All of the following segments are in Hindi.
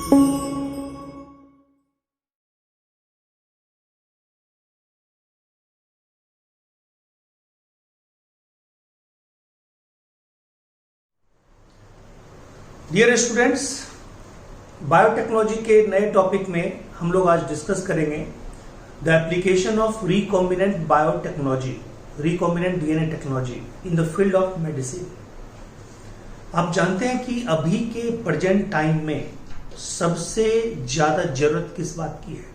डियर स्टूडेंट्स, बायोटेक्नोलॉजी के नए टॉपिक में हम लोग आज डिस्कस करेंगे the application of recombinant biotechnology, recombinant DNA technology in the field of medicine. आप जानते हैं कि अभी के प्रेजेंट टाइम में सबसे ज्यादा जरूरत किस बात की है?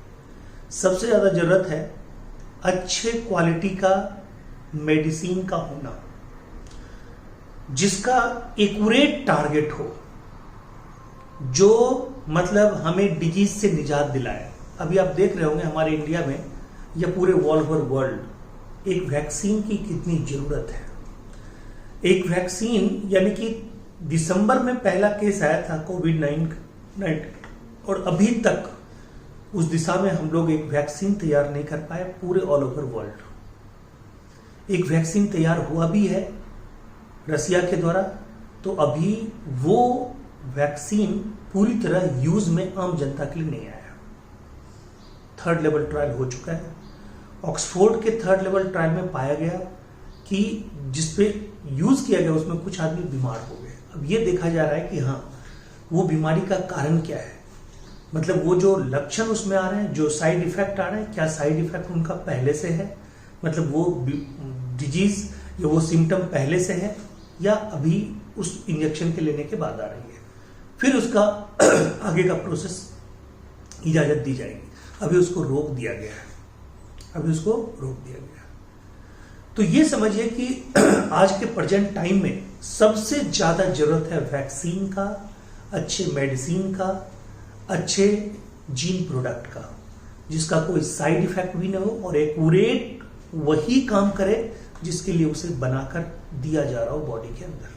सबसे ज्यादा जरूरत है अच्छे क्वालिटी का मेडिसिन का होना, जिसका एक्यूरेट टारगेट हो, जो मतलब हमें डिजीज से निजात दिलाए। अभी आप देख रहे होंगे हमारे इंडिया में या पूरे ऑल ओवर वर्ल्ड एक वैक्सीन की कितनी जरूरत है। एक वैक्सीन, यानी कि दिसंबर में पहला केस आया था कोविड-19 और अभी तक उस दिशा में हम लोग एक वैक्सीन तैयार नहीं कर पाए पूरे ऑल ओवर वर्ल्ड। एक वैक्सीन तैयार हुआ भी है रसिया के द्वारा, तो अभी वो वैक्सीन पूरी तरह यूज में आम जनता के लिए नहीं आया। थर्ड लेवल ट्रायल हो चुका है। ऑक्सफोर्ड के थर्ड लेवल ट्रायल में पाया गया कि जिसपे यूज किया गया उसमें कुछ आदमी बीमार हो गए। अब ये देखा जा रहा है कि हाँ, वो बीमारी का कारण क्या है, मतलब वो जो लक्षण उसमें आ रहे हैं, जो साइड इफेक्ट आ रहे हैं, क्या साइड इफेक्ट उनका पहले से है, मतलब वो डिजीज या वो सिम्टम पहले से है या अभी उस इंजेक्शन के लेने के बाद आ रही है। फिर उसका आगे का प्रोसेस इजाजत दी जाएगी। अभी उसको रोक दिया गया है, अभी उसको रोक दिया गया। तो ये समझिए कि आज के प्रेजेंट टाइम में सबसे ज्यादा जरूरत है वैक्सीन का, अच्छे मेडिसिन का, अच्छे जीन प्रोडक्ट का, जिसका कोई साइड इफेक्ट भी ना हो और एक्यूरेट वही काम करे जिसके लिए उसे बनाकर दिया जा रहा हो बॉडी के अंदर।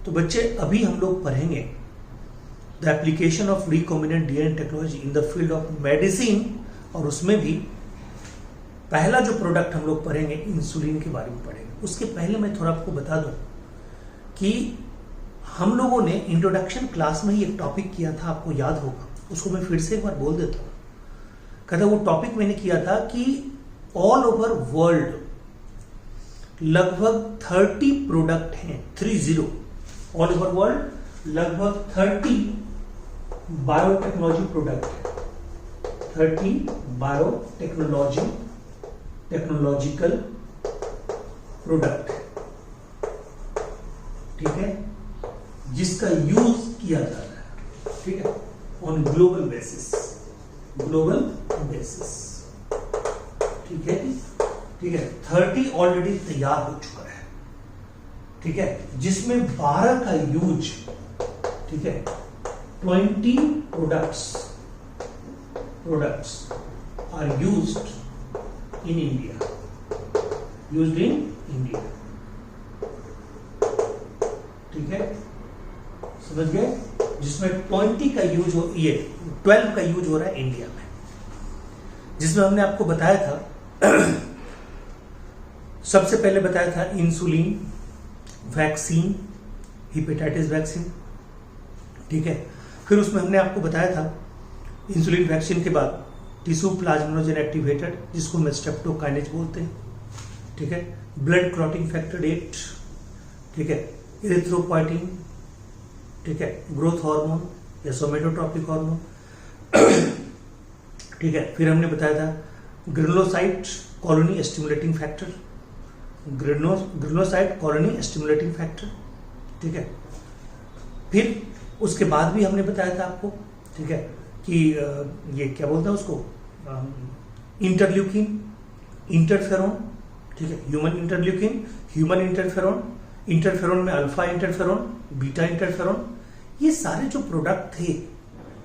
तो बच्चे, अभी हम लोग पढ़ेंगे the application of recombinant DNA technology in the field of medicine, और उसमें भी पहला जो प्रोडक्ट हम लोग पढ़ेंगे इंसुलिन के बारे में पढ़ेंगे। उसके पहले मैं थोड़ा आपको बता दूं कि हम लोगों ने इंट्रोडक्शन क्लास में ही एक टॉपिक किया था, आपको याद होगा, उसको मैं फिर से एक बार बोल देता हूं। कहता वो टॉपिक मैंने किया था कि ऑल ओवर वर्ल्ड लगभग 30 प्रोडक्ट हैं, 30 ऑल ओवर वर्ल्ड लगभग 30 बायोटेक्नोलॉजी प्रोडक्ट है, 30 टेक्नोलॉजिकल प्रोडक्ट है, ठीक है, जिसका यूज किया जा रहा है, ठीक है, ऑन ग्लोबल बेसिस, ठीक है, ठीक है। 30 ऑलरेडी तैयार हो चुका है, ठीक है, जिसमें 12 का यूज, ठीक है, 20 products are used in India, ठीक है, समझ गए? जिसमें 20 का यूज हो, ये 12 का यूज हो रहा है इंडिया में, जिसमें हमने आपको बताया था सबसे पहले बताया था इंसुलिन वैक्सीन, हेपेटाइटिस वैक्सीन, ठीक है। फिर उसमें हमने आपको बताया था इंसुलिन वैक्सीन के बाद टिश्यू प्लाज्मिनोजेन एक्टिवेटेड, जिसको हम स्ट्रेप्टोकाइनेज बोलते हैं, ठीक है, ब्लड क्लॉटिंग फैक्टर 8, ठीक है, इरिथ्रोपोइटिन, ठीक है, ग्रोथ हार्मोन या सोमेटोट्रॉपिक हार्मोन, ठीक है। फिर हमने बताया था granulocyte colony stimulating factor, granulocyte colony stimulating factor, ठीक है। फिर उसके बाद भी हमने बताया था आपको, ठीक है, कि ये क्या बोलते हैं उसको, इंटरल्यूकिन, इंटरफेरोन, ठीक है, ह्यूमन इंटरफेरोन, इंटरफेरोन में अल्फा इंटरफेरोन, बीटा इंटरफेरोन, ये सारे जो प्रोडक्ट थे,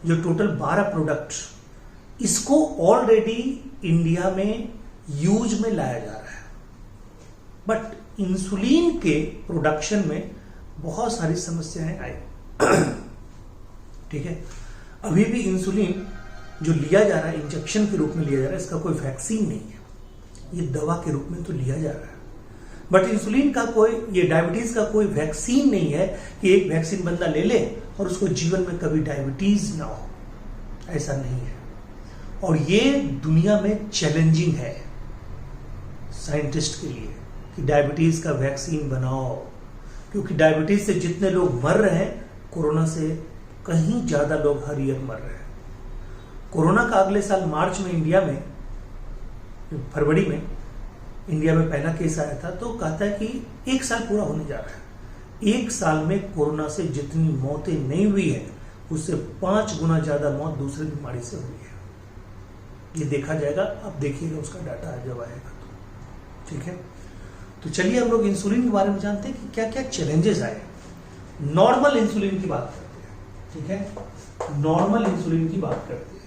जो टोटल 12 प्रोडक्ट, इसको ऑलरेडी इंडिया में यूज में लाया जा रहा है। बट इंसुलिन के प्रोडक्शन में बहुत सारी समस्याएं आई, ठीक है। अभी भी इंसुलिन जो लिया जा रहा है इंजेक्शन के रूप में लिया जा रहा है, इसका कोई वैक्सीन नहीं है, ये दवा के रूप में तो लिया जा रहा है। बट इंसुलिन का कोई, ये डायबिटीज का कोई वैक्सीन नहीं है कि एक वैक्सीन बंदा ले ले और उसको जीवन में कभी डायबिटीज ना हो, ऐसा नहीं है। और ये दुनिया में चैलेंजिंग है साइंटिस्ट के लिए कि डायबिटीज का वैक्सीन बनाओ, क्योंकि डायबिटीज से जितने लोग मर रहे हैं, कोरोना से कहीं ज्यादा लोग हर ईयर मर रहे हैं। कोरोना का अगले साल मार्च में इंडिया में, फरवरी में इंडिया में पहला केस आया था, तो कहता है कि 1 साल पूरा होने जा रहा है। 1 साल में कोरोना से जितनी मौतें नहीं हुई है, उससे 5 गुना ज्यादा मौत दूसरी बीमारी से हुई है। ये देखा जाएगा, अब देखिएगा उसका डाटा जब आएगा तो, ठीक है। तो चलिए हम लोग इंसुलिन के बारे में जानते हैं कि क्या क्या चैलेंजेस आए। नॉर्मल इंसुलिन की बात करते हैं, ठीक है। नॉर्मल इंसुलिन की बात करते हैं,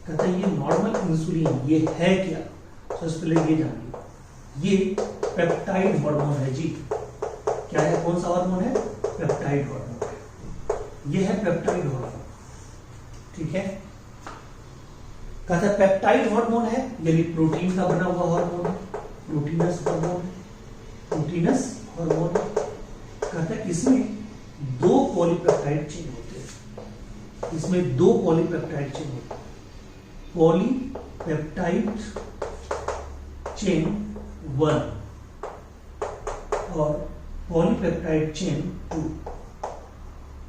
कहते हैं ये नॉर्मल इंसुलिन ये है क्या। सबसे पहले ये जानिए, ये पेप्टाइड हार्मोन है जी। क्या है, कौन सा हार्मोन है, पेप्टाइड हार्मोन है। ये है पेप्टाइड हार्मोन, ठीक है। कहता है पेप्टाइड हार्मोन है, यानी प्रोटीन का बना हुआ हार्मोन है, प्रोटीनस हार्मोन है, प्रोटीनस हार्मोन। कहता है इसमें 2 पॉलीपेप्टाइड चेन होते हैं, इसमें 2 पॉलीपेप्टाइड चेन होते हैं, पॉलीपेप्टाइड चेन 1 और पॉलीपेप्टाइड चेन 2।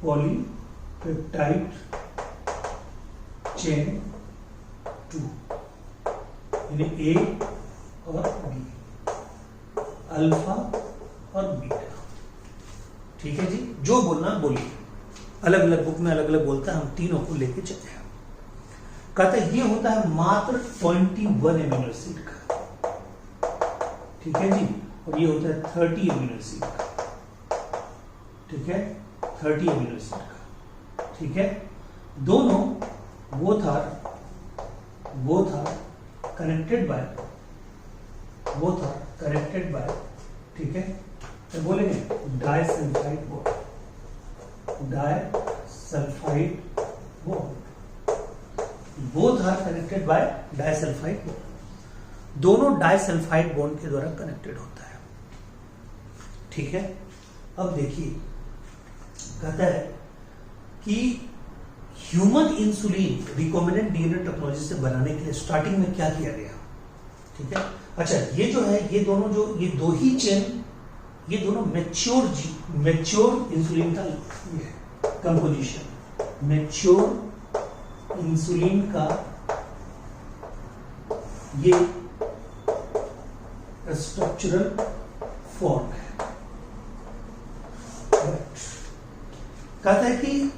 पॉलीपेप्टाइड चेन 2 यानी ए और बी, अल्फा और बीटा, ठीक है जी। जो बोलना बोलिए, अलग अलग बुक में अलग अलग बोलता है, हम तीनों को लेके चलते हैं। कहते हैं ये होता है मात्र 21 एमिनो एसिड का, ठीक है जी। और ये होता है 30 एमिनो एसिड का, ठीक है, 30 एमिनो एसिड का, ठीक है। दोनों बोथ आर कनेक्टेड बाय, ठीक है। तो बोलेंगे disulphide bond, both are connected by disulphide bond. दोनों डाइसल्फाइड बॉन्ड के द्वारा कनेक्टेड होता है, ठीक है। अब देखिए, कहता है कि human insulin recombinant DNA technology से बनाने के लिए स्टार्टिंग में क्या किया गया, ठीक है। अच्छा, ये जो है, ये दोनों जो, ये 2 ही चेन, ये दोनों मैच्योर इंसुलिन का ये है कंपोजिशन, मैच्योर इंसुलिन का ये स्ट्रक्चरल फॉर्म है। कहता है कि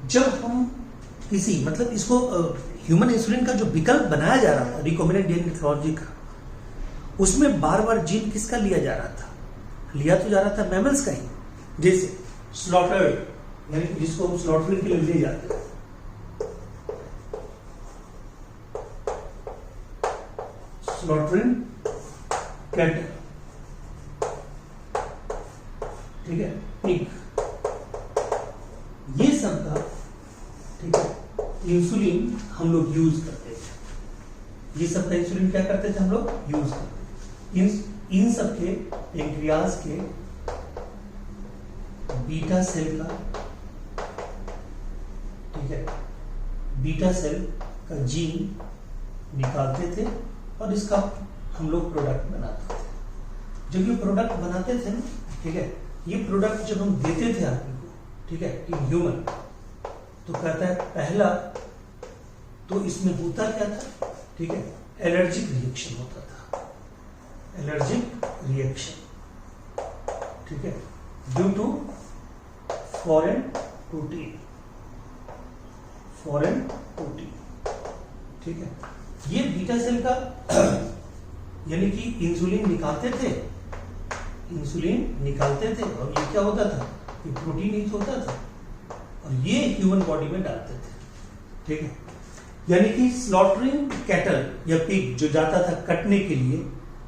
जब हम किसी, मतलब इसको ह्यूमन इंसुलिन का जो विकल्प बनाया जा रहा था रिकॉम्बिनेंट डीएनए टेक्नोलॉजी का, उसमें बार बार जीन किसका लिया जा रहा था, लिया तो जा रहा था मैमल्स का ही, जैसे स्लॉटर्ड, यानी जिसको हम स्लॉटरिंग के लिए ले जाते हैं, स्लॉटरिंग कैटल, ठीक है, पिग, ये सब का, ठीक है, इंसुलिन हम लोग यूज करते थे। ये सब का इंसुलिन क्या करते थे, हम लोग यूज करते थे। इन सब के पेंक्रियाज के बीटा सेल का, ठीक है, बीटा सेल का जीन निकालते थे और इसका हम लोग प्रोडक्ट बनाते थे। जब ये प्रोडक्ट बनाते थे, ठीक है, ये प्रोडक्ट जब हम देते थे आदमी को, ठीक है, इन ह्यूमन, तो कहता है पहला तो इसमें होता क्या था, ठीक है, एलर्जिक रिएक्शन होता था, एलर्जिक रिएक्शन, ठीक है, ड्यू टू फॉरेन प्रोटीन, ठीक है। ये बीटा सेल का यानी कि इंसुलिन निकालते थे और ये क्या होता था, ये प्रोटीन ही होता था और ये ह्यूमन बॉडी में डालते थे, ठीक है। यानी कि स्लॉटरिंग कैटल या पिग जो जाता था कटने के लिए,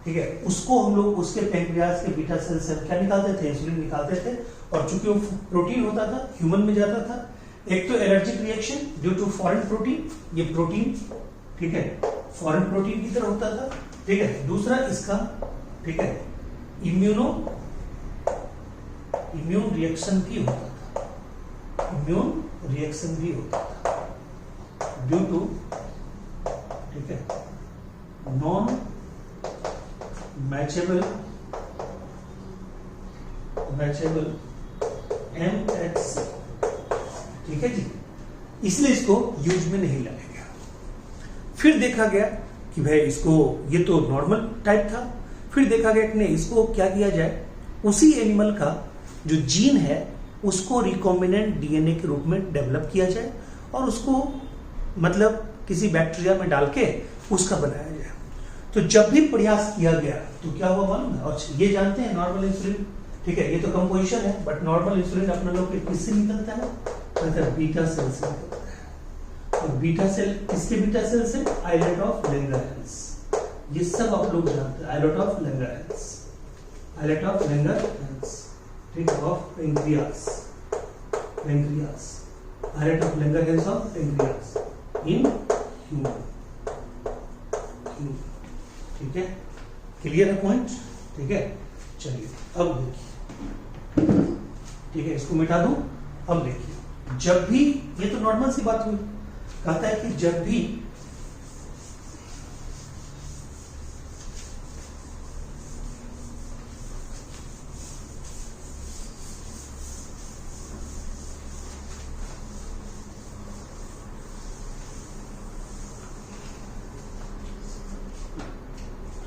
ठीक है, उसको हम लोग उसके पेंक्रियाज के बीटा सेल से क्या निकालते थे, इंसुलिन निकालते थे। और चूंकि वो प्रोटीन होता था, ह्यूमन में जाता था, एक तो allergic reaction due to foreign protein, ये प्रोटीन, ठीक है, फॉरेन प्रोटीन की तरह होता था, ठीक है। दूसरा इसका, ठीक है, इम्यून रिएक्शन भी होता था, इम्यून रिएक्शन भी होता था ड्यू टू, ठीक है, नॉन मैचेबल MHC, ठीक है जी, इसलिए इसको यूज में नहीं लाया गया। फिर देखा गया कि भाई इसको, ये तो नॉर्मल टाइप था, फिर देखा गया कि नहीं, इसको क्या किया जाए, उसी एनिमल का जो जीन है उसको रिकॉम्बिनेंट डीएनए के रूप में डेवलप किया जाए और उसको मतलब किसी बैक्टीरिया में डाल के उसका बनाया जाए। तो जब भी प्रयास किया गया तो क्या हुआ मालूम है? और ये जानते हैं नॉर्मल इंसुलिन, ठीक है, ये तो कंपोजिशन है, बट नॉर्मल इंसुलिन अपना लोग किससे निकलता है? मतलब बीटा सेल से निकलता है। और बीटा सेल किसके बीटा सेल से? Islet of Langerhans. ये सब आप लोग जानते हैं, islet of Langerhans, islet of Langerhans, ठीक है, of pancreas, islet of Langerhans of pancreas in human, ठीक है, क्लियर है पॉइंट? ठीक है, चलिए अब देखिए, ठीक है, इसको मिटा दूं। अब देखिए, जब भी, ये तो नॉर्मल सी बात हुई, कहता है कि जब भी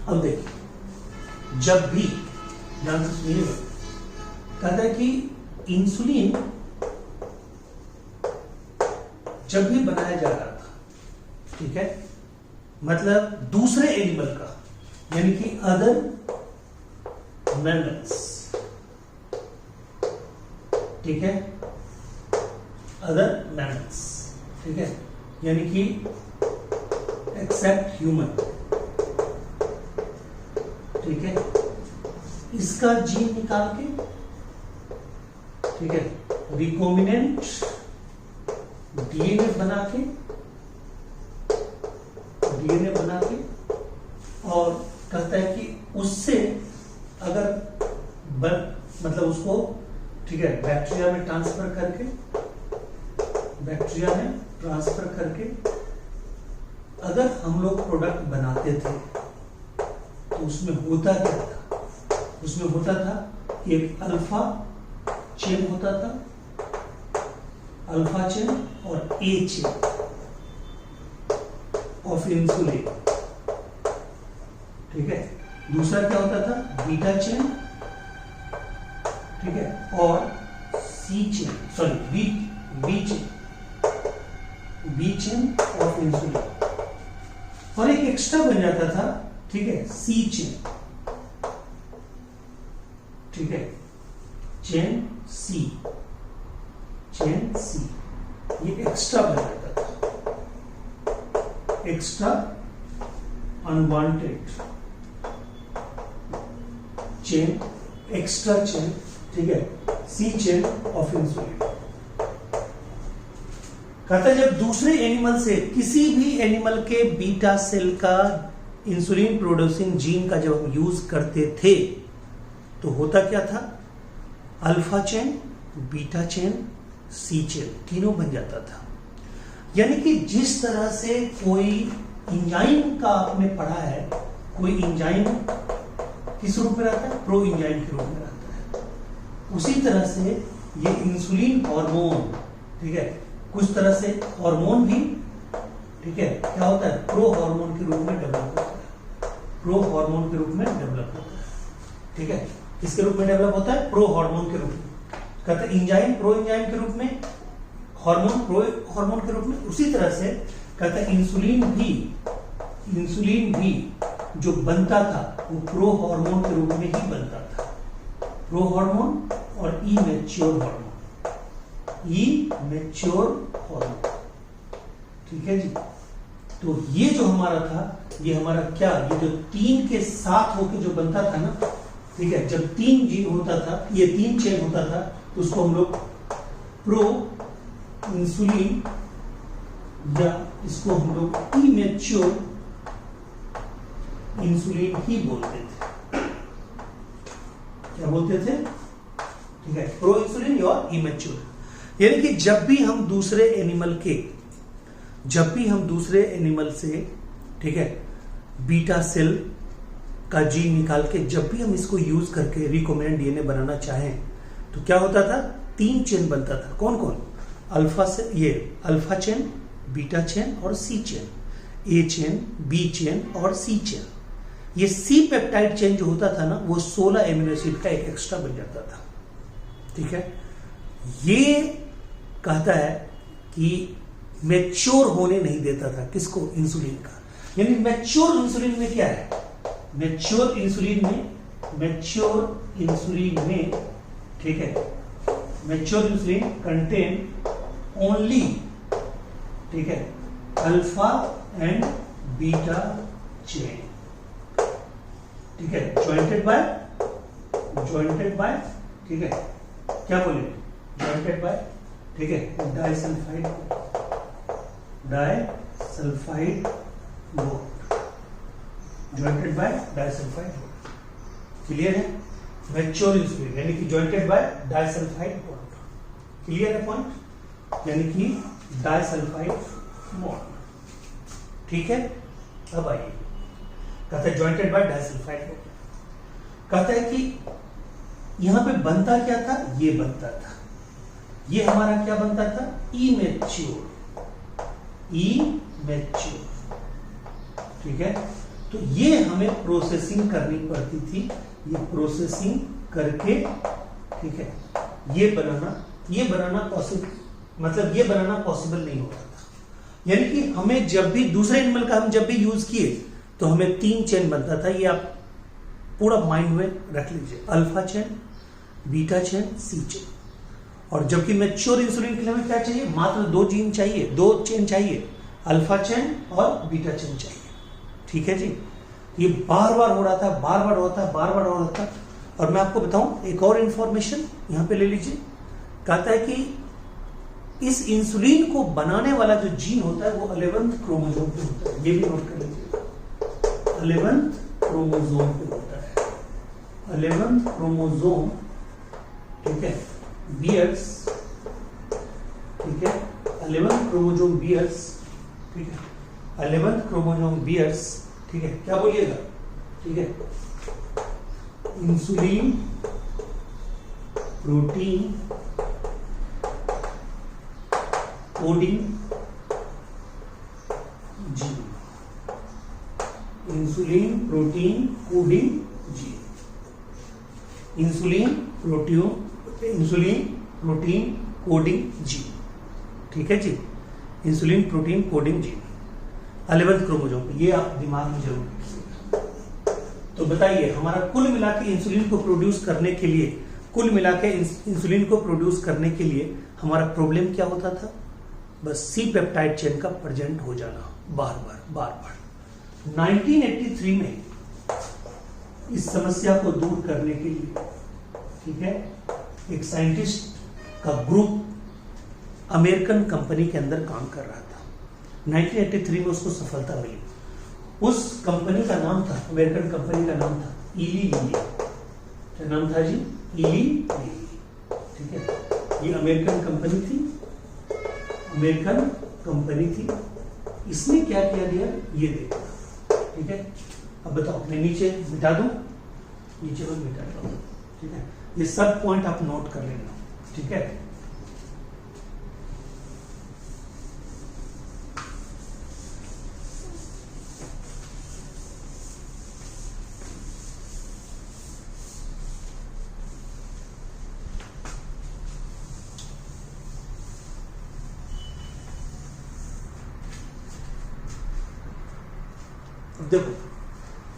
अब देखिए, जब भी, ध्यान से सुनिएगा, कहता है कि इंसुलिन जब भी बनाया जा रहा था, ठीक है, मतलब दूसरे एनिमल का, यानी कि अदर मैमल्स, ठीक है, अदर मैमल्स, ठीक है, यानी कि एक्सेप्ट ह्यूमन, ठीक है, इसका जीन निकाल के, ठीक है, रिकॉम्बिनेंट डीएनए बना के और कहता है कि उससे अगर मतलब उसको, ठीक है, बैक्टीरिया में ट्रांसफर करके अगर हम लोग प्रोडक्ट बनाते थे तो उसमें होता क्या था? उसमें होता था एक अल्फा चेन होता था, अल्फा चेन और ए चेन ऑफ इंसुलिन, ठीक है, दूसरा क्या होता था? बीटा चेन, ठीक है, और C chain, sorry B chain of insulin, और एक एक्स्ट्रा बन जाता था, ठीक है, सी चेन, ठीक है, चेन सी, ये एक्स्ट्रा बन जाता था, extra unwanted chain, extra chain, ठीक है, सी चेन ऑफ इंसुलिन। कहता है जब दूसरे एनिमल से, किसी भी एनिमल के बीटा सेल का इंसुलिन प्रोड्यूसिंग जीन का जब हम यूज करते थे तो होता क्या था? अल्फा चेन, बीटा चेन, सी चेन तीनों बन जाता था। यानी कि जिस तरह से कोई इंजाइम का आपने पढ़ा है, कोई इंजाइम किस रूप में रहता है? प्रो इंजाइम के रूप में रहता है। उसी तरह से ये इंसुलिन हार्मोन, ठीक है, कुछ तरह से हार्मोन भी, ठीक है, क्या होता है? प्रो हार्मोन के रूप में डेवलप होता है, प्रो हार्मोन के रूप में डेवलप होता है, ठीक है, किसके रूप में डेवलप होता है? प्रो हार्मोन के रूप में। कहते हैं इंजाइम प्रो इंजाइम के रूप में, हार्मोन प्रो हार्मोन के रूप में। उसी तरह से कहते हैं इंसुलिन भी जो बनता था वो प्रो हार्मोन के रूप में ही बनता था। प्रो हार्मोन और इमेच्योर हार्मोन, ठीक है जी। तो ये जो हमारा था, ये हमारा क्या, ये जो तीन के साथ होके जो बनता था ना, ठीक है, जब तीन जीन होता था, ये तीन चेन होता था, तो उसको हम लोग प्रो इंसुलिन या इसको हम लोग इमेच्योर इंसुलिन ही बोलते थे। क्या बोलते थे, ठीक है, प्रो इंसुलिन और इमेच्योर। यानी कि जब भी हम दूसरे एनिमल से, ठीक है, बीटा सेल का जीन निकाल के जब भी हम इसको यूज करके रिकॉम्बिनेंट डीएनए बनाना चाहें तो क्या होता था, 3 चेन बनता था। कौन कौन, अल्फा से ये अल्फा चेन, बीटा चेन और सी चेन, ए चेन, बी चेन और सी चेन। ये सी पेप्टाइड चेन जो होता था ना, वो 16 एमिनो एसिड का एक एक्स्ट्रा बन जाता था, ठीक है। ये कहता है कि मैच्योर होने नहीं देता था, किसको, इंसुलिन का। यानी मैच्योर इंसुलिन में क्या है, मैच्योर इंसुलिन में, ठीक है, मैच्योर इंसुलिन कंटेन ओनली, ठीक है, अल्फा एंड बीटा चेन, ठीक है, ज्वाइंटेड बाय, ठीक है, क्या बोले, ज्वाइंटेड बाय, ठीक है, disulphide bond, jointed bye disulphide bond. Clear है, मैच्योर इंसुलिन यानी कि jointed bye disulphide bond. Clear है पॉइंट, यानी कि डाइसल्फाइड बॉन्ड, ठीक है। अब आइए, कहता है ज्वाइंटेड बाय डाइसल्फाइड बॉन्ड, कहता है कि यहां पे बनता क्या था, ये बनता था, ये हमारा क्या बनता था, इमेच्योर, ठीक है। तो ये हमें प्रोसेसिंग करनी पड़ती थी, ये प्रोसेसिंग करके, ठीक है, ये बनाना पॉसिबल, मतलब ये बनाना पॉसिबल नहीं होता था। यानी कि हमें जब भी दूसरे एनिमल का हम जब भी यूज किए तो हमें 3 चेन बनता था। ये आप पूरा माइंड में रख लीजिए, अल्फा चेन, बीटा चेन, सी चेन। और जबकि मैच्योर इंसुलिन के लिए हमें क्या चाहिए, मात्र 2 जीन चाहिए, 2 चेन चाहिए, अल्फा चेन और बीटा चेन चाहिए, ठीक है जी। ये बार बार हो रहा था, बार बार हो रहा था। और मैं आपको बताऊं एक और इंफॉर्मेशन यहां पे ले लीजिए, कहता है कि इस इंसुलिन को बनाने वाला जो जीन होता है वो 11वें क्रोमोसोम पे होता है। ये भी नोट कर लीजिए, 11वें क्रोमोसोम पे होता है, 11वें क्रोमोसोम, ठीक है, बियर्स, ठीक है, 11वें क्रोमोसोम बियर्स, ठीक है, 11वें क्रोमोसोम बियर्स, ठीक है, क्या बोलिएगा, ठीक है, insulin protein coding gene, insulin protein coding gene, insulin protein coding gene, ठीक है जी, इंसुलिन प्रोटीन कोडिंग जीन 11वें क्रोमोसोम पे। ये आप दिमाग में जरूर रखिएगा। तो बताइए, हमारा कुल मिला के इंसुलिन को प्रोड्यूस करने के लिए हमारा प्रॉब्लम क्या होता था, बस सी पेप्टाइड चेन का प्रेजेंट हो जाना बार बार। 1983 में इस समस्या को दूर करने के लिए, ठीक है, एक साइंटिस्ट का ग्रुप अमेरिकन कंपनी के अंदर काम कर रहा था। 1983 में उसको सफलता मिली। उस कंपनी का नाम था, अमेरिकन कंपनी का नाम था इली लिली। क्या नाम था जी, इली लिली, ठीक है। ये अमेरिकन कंपनी थी। इसने क्या किया गया, ये देखो, ठीक है। अब बताओ, मैं नीचे मिटा दूं, नीचे में मिटाता हूं, ठीक है। ये सब पॉइंट आप नोट कर लेना, ठीक है। देखो,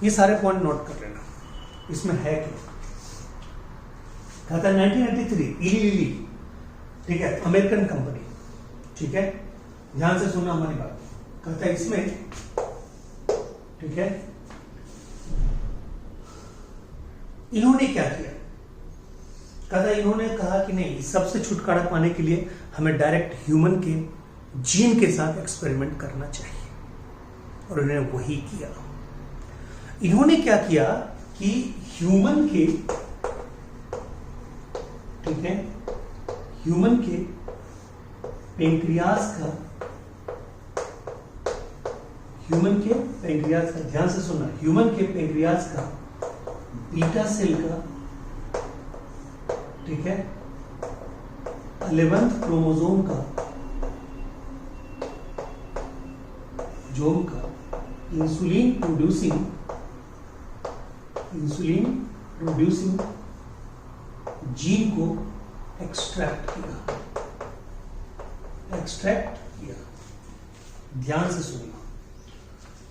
ये सारे पॉइंट नोट कर लेना, इसमें है क्या। कहता है 1983 इली लिली, ठीक है, अमेरिकन कंपनी, ठीक है, ध्यान से सुनना हमारी बात। कहता है इसमें, ठीक है, इन्होंने क्या किया, कहता है इन्होंने कहा कि नहीं, सबसे छुटकारा पाने के लिए हमें डायरेक्ट ह्यूमन के जीन के साथ एक्सपेरिमेंट करना चाहिए, और उन्होंने वही किया। इन्होंने क्या किया कि ह्यूमन के ठीक है, ह्यूमन के पेंक्रियाज का, ध्यान से सुनना, ह्यूमन के पेंक्रियाज का बीटा सेल का, ठीक है, 11th क्रोमोसोम का इंसुलिन प्रोड्यूसिंग जीन को एक्सट्रैक्ट किया। ध्यान से सुनना।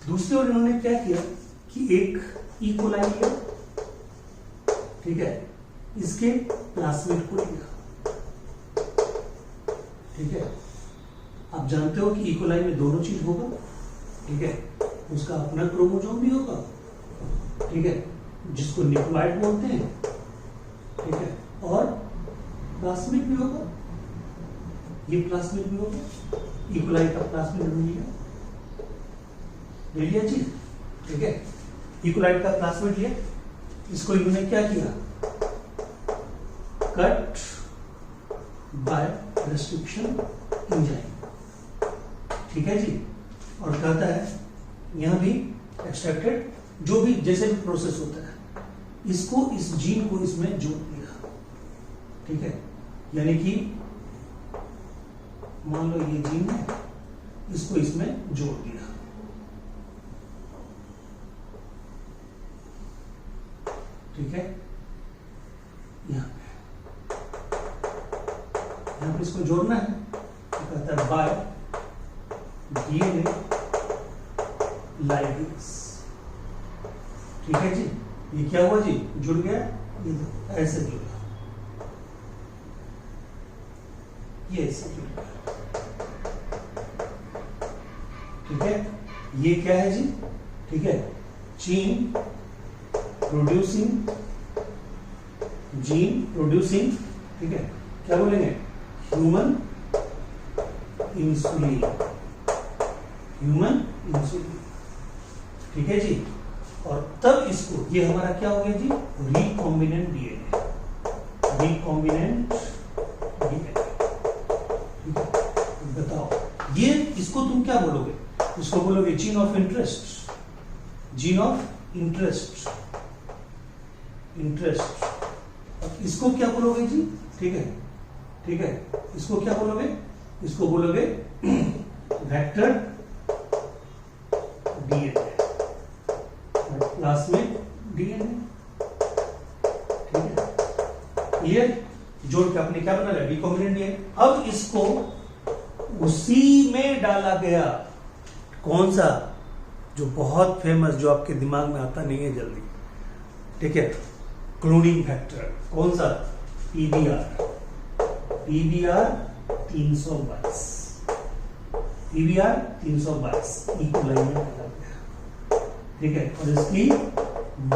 दूसरी ओर इन्होंने क्या किया कि एक इकोलाई लिया, ठीक है, इसके प्लास्मिड को लिया, ठीक है। आप जानते हो कि इकोलाई में दोनों चीज होगा, ठीक है, उसका अपना क्रोमोसोम भी होगा, ठीक है, जिसको न्यूक्लियोटाइड बोलते हैं, ठीक है, और प्लास्मिड भी होगा, ये प्लास्मिड भी होगा, इकोलाई का प्लास्मिड ले लिया जी, ठीक है, इकोलाई का प्लास्मिड लिया, इसको इन्होंने क्या किया, कट बाय रेस्ट्रिक्शन एंजाइम, ठीक है जी, और कहता है यहां भी एक्सट्रैक्टेड, जो भी जैसे भी प्रोसेस होता है, इसको, इस जीन को इसमें जोड़ दिया, ठीक है, यानी कि मान लो ये जीन है, इसको इसमें जोड़ दिया, ठीक है, यहां पे इसको जोड़ना है, तो कहता है बाय डीएनए लाइगेज, ठीक है जी, ये क्या हुआ जी, जुड़ गया, ये ऐसे जुड़ा, ये ऐसे जुड़ गया, ठीक है, ये क्या है जी, ठीक है, जीन प्रोड्यूसिंग, ठीक है, क्या बोलेंगे, ह्यूमन इंसुलिन, ठीक है जी, और तब इसको, ये हमारा क्या हो गया जी, रिकॉम्बिनेंट डीएनए, ठीक है, बताओ ये, इसको तुम क्या बोलोगे, इसको बोलोगे जीन ऑफ इंटरेस्ट, और इसको क्या बोलोगे जी, ठीक है, इसको क्या बोलोगे, इसको बोलोगे वेक्टर डीएनए, प्लास्मिड डीएनए, ठीक है, ये जोड़ के आपने क्या बना लिया, रिकॉम्बिनेंट डीएनए। अब इसको उसी में डाला गया, कौन सा, जो बहुत फेमस, जो आपके दिमाग में आता नहीं है जल्दी, ठीक है, क्लोनिंग फैक्टर, कौन सा, पीबीआर 322 इकोलाई में डाला गया, ठीक है, और इसकी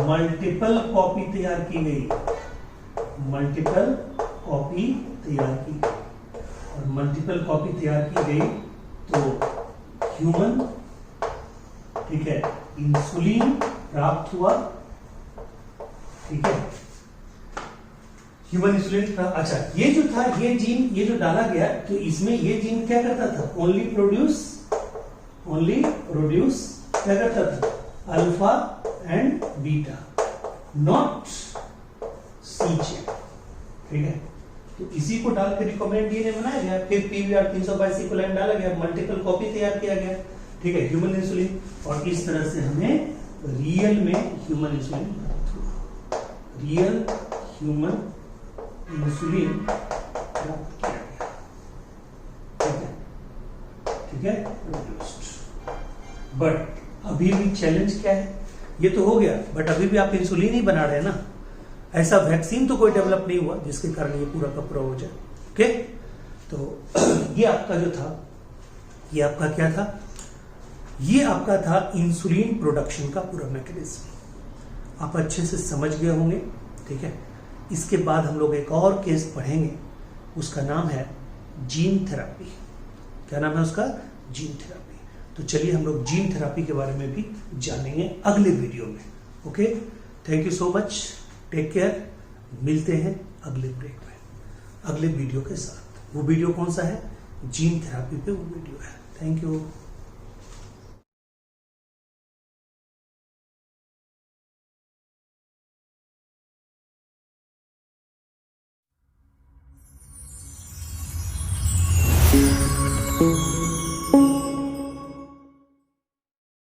मल्टीपल कॉपी तैयार की गई, और मल्टीपल कॉपी तैयार की गई तो ह्यूमन, ठीक है, इंसुलिन प्राप्त हुआ, ठीक है, ह्यूमन इंसुलिन। अच्छा, ये जो था, ये जीन, ये जो डाला गया, तो इसमें ये जीन क्या करता था, ओनली प्रोड्यूस क्या करता था, alpha and beta, not C chain, ठीक है, तो इसी को डाल के रिकॉम्बिनेंट डीएनए बनाया गया, फिर पीवीआर 322 इकोलाइन डाला गया, मल्टीपल कॉपी तैयार किया गया, ठीक है, ह्यूमन इंसुलिन, और इस तरह से हमें रियल में ह्यूमन इंसुलिन प्राप्त हुआ, रियल ह्यूमन इंसुलिन प्राप्त किया गया, ठीक है, प्रोड्यूस्ड। बट अभी भी चैलेंज क्या है, ये तो हो गया, बट अभी भी आप इंसुलिन ही बना रहे हैं ना, ऐसा वैक्सीन तो कोई डेवलप नहीं हुआ जिसके कारण ये पूरा का पूरा हो जाए, ओके। तो ये आपका जो था, ये आपका क्या था, ये आपका था इंसुलिन प्रोडक्शन का पूरा मैकेनिज्म, आप अच्छे से समझ गए होंगे, ठीक है। इसके बाद हम लोग एक और केस पढ़ेंगे, उसका नाम है जीन थेरापी। क्या नाम है उसका, जीन थेरापी। तो चलिए हम लोग जीन थेरापी के बारे में भी जानेंगे अगले वीडियो में, okay. Thank you so much, take care, मिलते हैं अगले ब्रेक में। अगले वीडियो के साथ। वो वीडियो कौन सा है? जीन थेरापी पे वो वीडियो है। Thank you.